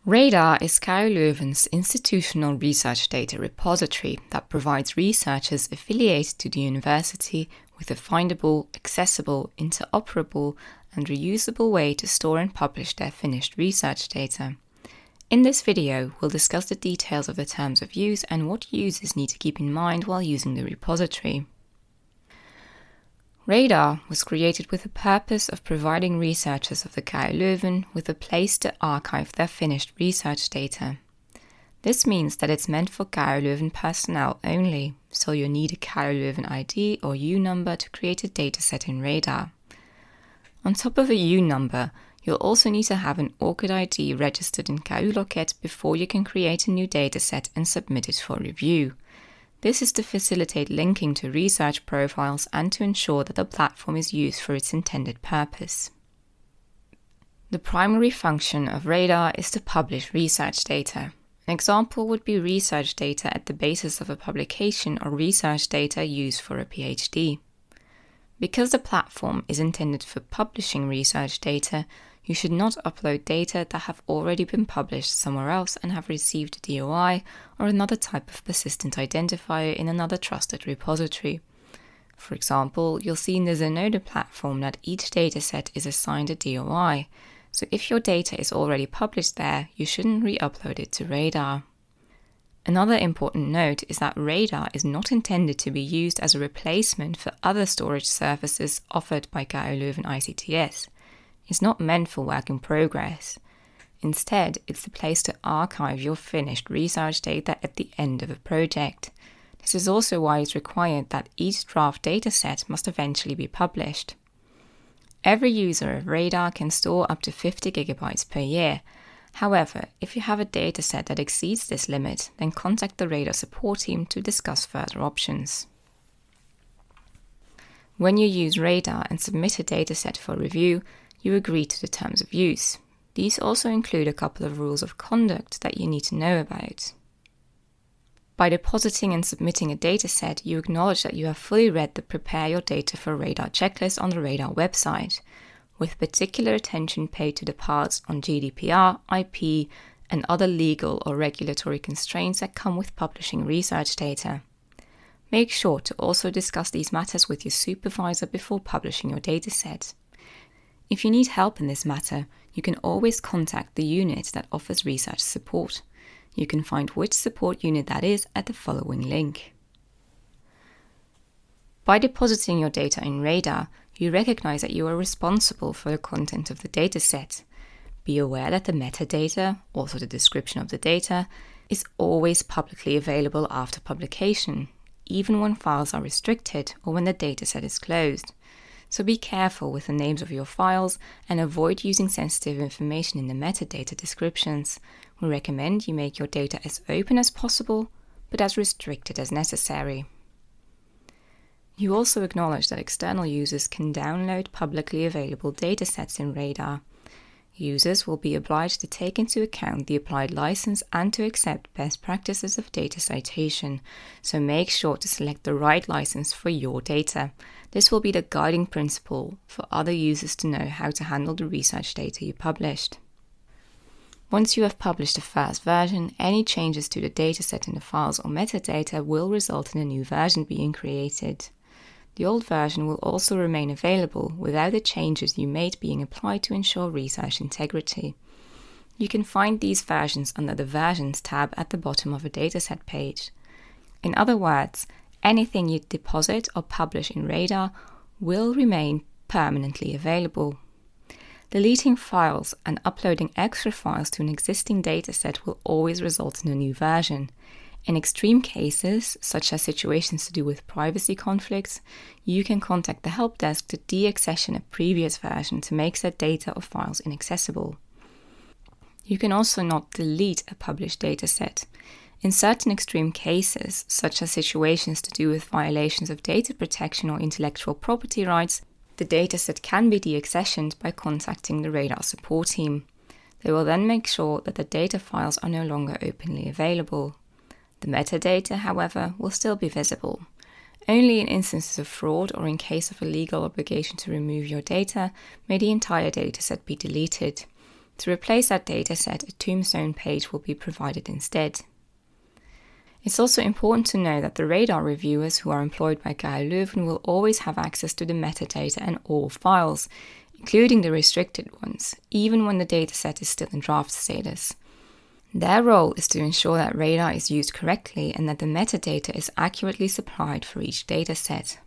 RDR is KU Leuven's institutional research data repository that provides researchers affiliated to the university with a findable, accessible, interoperable, and reusable way to store and publish their finished research data. In this video, we'll discuss the details of the terms of use and what users need to keep in mind while using the repository. RDR was created with the purpose of providing researchers of the KU Leuven with a place to archive their finished research data. This means that it's meant for KU Leuven personnel only, so you'll need a KU Leuven ID or U number to create a dataset in RDR. On top of a U number, you'll also need to have an ORCID ID registered in KU Loket before you can create a new dataset and submit it for review. This is to facilitate linking to research profiles and to ensure that the platform is used for its intended purpose. The primary function of RDR is to publish research data. An example would be research data at the basis of a publication or research data used for a PhD. Because the platform is intended for publishing research data, you should not upload data that have already been published somewhere else and have received a DOI or another type of persistent identifier in another trusted repository. For example, you'll see in the Zenodo platform that each dataset is assigned a DOI, so if your data is already published there, you shouldn't re-upload it to RDR. Another important note is that RDR is not intended to be used as a replacement for other storage services offered by KU Leuven ICTS. It's not meant for work in progress. Instead, it's the place to archive your finished research data at the end of a project. This is also why it's required that each draft dataset must eventually be published. Every user of RDR can store up to 50 GB per year. However, if you have a dataset that exceeds this limit, then contact the RDR support team to discuss further options. When you use RDR and submit a dataset for review, you agree to the terms of use. These also include a couple of rules of conduct that you need to know about. By depositing and submitting a dataset, you acknowledge that you have fully read the Prepare Your Data for RDR checklist on the RDR website, with particular attention paid to the parts on GDPR, IP, and other legal or regulatory constraints that come with publishing research data. Make sure to also discuss these matters with your supervisor before publishing your dataset. If you need help in this matter, you can always contact the unit that offers research support. You can find which support unit that is at the following link. By depositing your data in RDR, you recognize that you are responsible for the content of the dataset. Be aware that the metadata, also the description of the data, is always publicly available after publication, even when files are restricted or when the dataset is closed. So be careful with the names of your files and avoid using sensitive information in the metadata descriptions. We recommend you make your data as open as possible, but as restricted as necessary. You also acknowledge that external users can download publicly available datasets in RDR. Users will be obliged to take into account the applied license and to accept best practices of data citation, so make sure to select the right license for your data. This will be the guiding principle for other users to know how to handle the research data you published. Once you have published the first version, any changes to the dataset in the files or metadata will result in a new version being created. The old version will also remain available without the changes you made being applied to ensure research integrity. You can find these versions under the Versions tab at the bottom of a dataset page. In other words, anything you deposit or publish in RDR will remain permanently available. Deleting files and uploading extra files to an existing dataset will always result in a new version. In extreme cases, such as situations to do with privacy conflicts, you can contact the help desk to deaccession a previous version to make said data or files inaccessible. You can also not delete a published dataset. In certain extreme cases, such as situations to do with violations of data protection or intellectual property rights, the dataset can be deaccessioned by contacting the RDR support team. They will then make sure that the data files are no longer openly available. The metadata, however, will still be visible. Only in instances of fraud or in case of a legal obligation to remove your data may the entire dataset be deleted. To replace that dataset, a tombstone page will be provided instead. It's also important to know that the radar reviewers who are employed by KU Leuven will always have access to the metadata and all files, including the restricted ones, even when the dataset is still in draft status. Their role is to ensure that radar is used correctly and that the metadata is accurately supplied for each dataset.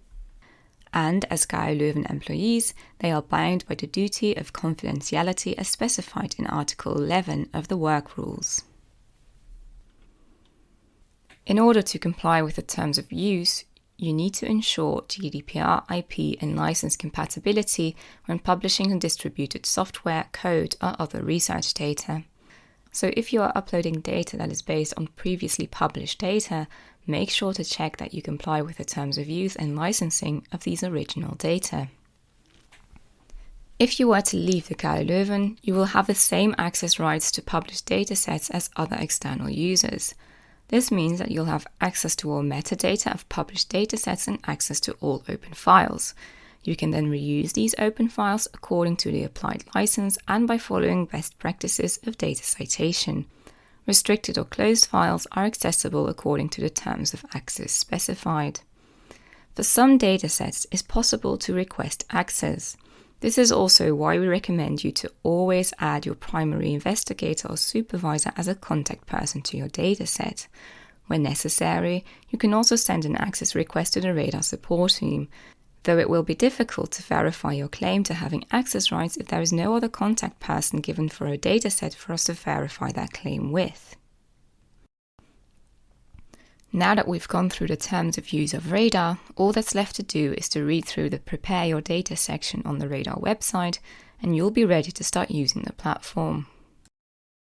And as KU Leuven employees, they are bound by the duty of confidentiality as specified in Article 11 of the Work Rules. In order to comply with the terms of use, you need to ensure GDPR, IP and license compatibility when publishing and distributed software, code or other research data. So if you are uploading data that is based on previously published data, make sure to check that you comply with the terms of use and licensing of these original data. If you were to leave the KU Leuven, you will have the same access rights to published datasets as other external users. This means that you'll have access to all metadata of published datasets and access to all open files. You can then reuse these open files according to the applied license and by following best practices of data citation. Restricted or closed files are accessible according to the terms of access specified. For some datasets, it's possible to request access. This is also why we recommend you to always add your primary investigator or supervisor as a contact person to your dataset. When necessary, you can also send an access request to the radar support team, though it will be difficult to verify your claim to having access rights if there is no other contact person given for a dataset for us to verify that claim with. Now that we've gone through the terms of use of radar, all that's left to do is to read through the Prepare Your Data section on the radar website, and you'll be ready to start using the platform.